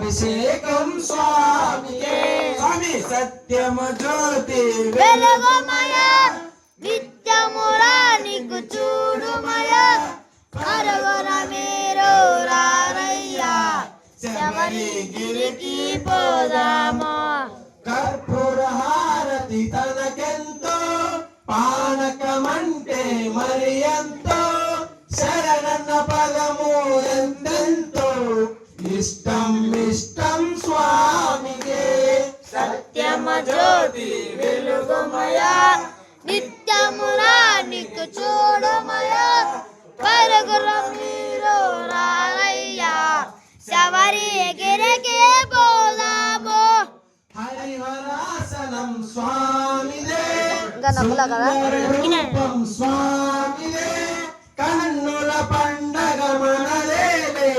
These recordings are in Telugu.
అభిషేకం స్వామికే స్వామి సత్యము జ్యోతి వెలుగుమయ నిత్యమురా నీకు చూడుమయ కరవర మీరు రారయ్యా శబరిగిరికి పోదాము కర్పూర హారతి తనకెంతో పానకమంటే మరి ఎంతో శరణన్న పదము ఎంతెంతో ఇష్టం ఇష్టం స్వామికే సత్యమ జ్యోతి వెలుగుమయ నిత్యమురా నీకు చూడుమయ పరుగుల మీరు రారయ్యా శబరిగిరికి పోదాము హరిహరాసనం స్వామిదే రూపం స్వామిదే కన్నుల పండగ మనదేలే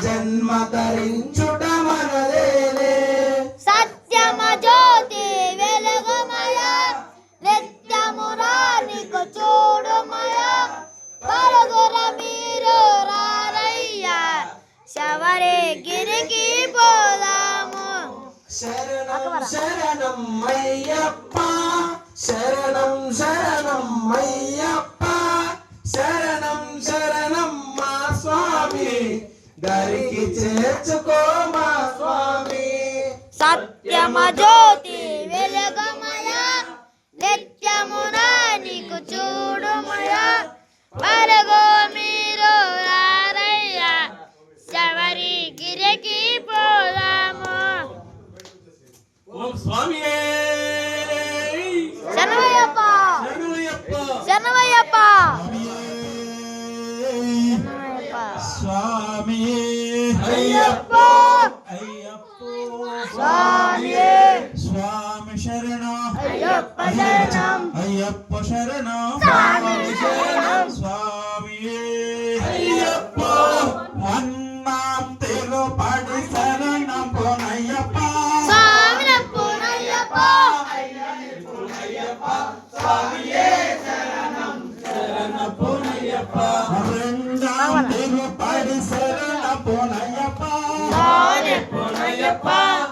జన్మ ధరించుట మనదేలే సత్యమ జ్యోతి వెలుగుమయ నిత్యమురా నీకు చూడుమయ పరుగుల మీరు రారయ్యా శబరిగిరికి పోదాము శరణం శరణం అయ్యప్ప శరణం శరణం అయ్యప్ప శరణం శరణం మా స్వామి దరికి చేర్చుకో మా స్వామి సత్యమ జ్యోతి వెలుగుమయ నిత్యమురా నీకు చూడుమయ పరుగు మీరు రారయ్యా శబరిగిరికి పోదాము ఓం స్వామియే శరణమయ్యప్ప శరణమయ్యప్ప స్వామియే అయ్యప్ప అయ్యప్ప స్వామియే స్వామి శరణం అయ్యప్ప శరణం అయ్యప్ప శరణం స్వామి శరణం స్వామియే అయ్యప్ప అన్నాం తిరుపతి శరణం పొనయ్యప్ప స్వామి పునయ్యప్ప స్వామియే శరణం శరణ పొనయ్యప్ప రెండాం తిరుపతి శరణ పొనయ్యప్ప స్వామి పొనయ్యప్ప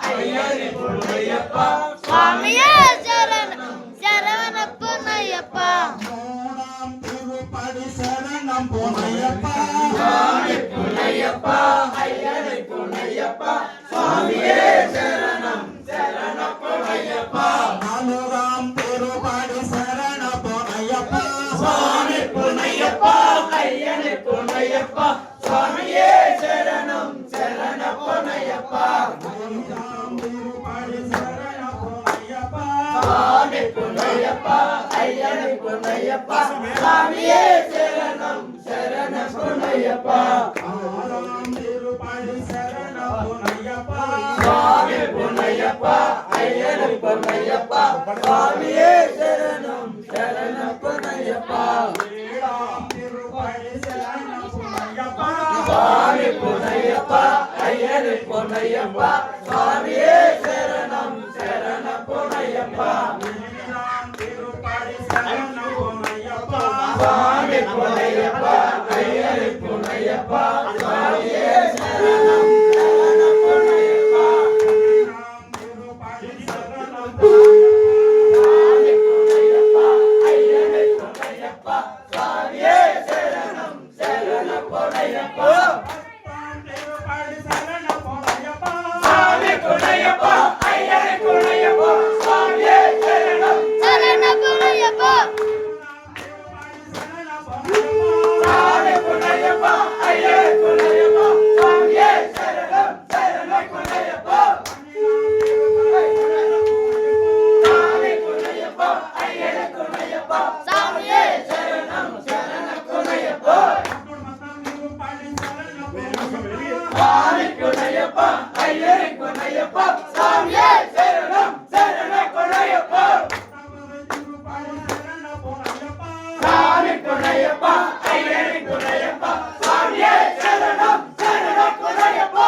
అయ్యని పొనయ్యప్ప స్వామియే శరణం శరవణ పునయ్యప్ప మూడాం తిరుపతి శరణం పొనయ్యప్ప స్వామి పొనయ్యప్ప అయ్యని పొనయ్యప్ప స్వామియే శరణం శరణ పొనయ్యప్ప నాలుగాం తిరుపతి శరణ పొనయ్యప్ప స్వామి పొనయ్యప్ప అయ్యని పొనయ్యప్ప స్వామియే శరణం శరణ పొనయ్యప్ప ఐదాం తిరుపతి శరణ పొనయ్యప్ప స్వామి పొనయ్యప్ప అయ్యని పొనయ్యప్ప స్వామియే శరణం శరణ పొనయ్యప్ప ఆరాం తిరుపతి శరణ పొనయ్యప్ప స్వామి పొనయ్యప్ప అయ్యని పొనయ్యప్ప స్వామియే శరణం శరణ పొనయ్యప్ప ఏడాం తిరుపతి శరణ పొనయ్యప్ప స్వామి పొనయ్యప్ప అయ్యని పొనయ్యప్ప స్వామియే శరణం శరణ పొనయ్యప్ప ఏడాం తిరుపతి శరణ పొనయ్యప్ప స్వామి పొనయ్యప్ప అయ్యని పొనయ్యప్ప స్వామియే శరణం శరణ పొనయ్యప్ప ఏడాం తిరుపతి శరణ స్వామి పొనయ్యప్ప అయ్యని పొనయ్యప్ప స్వామియే శరణం శరణ పొనయ్యప్ప స్వామి పొనయ్యప్ప అయ్యని పొనయ్యప్ప స్వామియే శరణం శరణ పునయ్యప్ప స్వామి పొనయ్యప్ప అయ్యని పొనయ్యప్ప స్వామియే శరణం శరణ పొనయ్యప్ప స్వామి పొనయ్యప్ప అయ్యని పొనయ్యప్ప స్వామియే శరణం శరణ పొనయ్యప్ప స్వామి పొనయ్యప్ప అయ్యని పొనయ్యప్ప స్వామియే శరణం శరణ పొనయ్యప్ప స్వామి పొనయ్యప్ప అయ్యని పొనయ్యప్ప స్వామియే శరణం శరణ పొనయ్యప్ప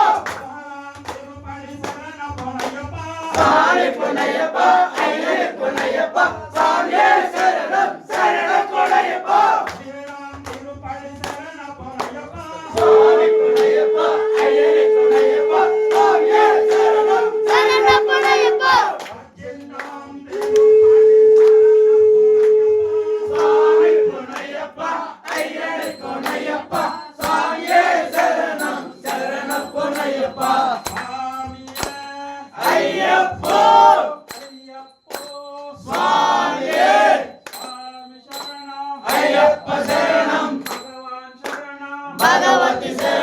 స్వామి పొనయ్యప్ప అయ్యని పొనయ్యప్ప స్వామియే శరణం శరణ పొనయ్యప్ప స్వామి పొనయ్యప్ప అయ్యని పొనయ్యప్ప స్వామియే భగవతి శరణం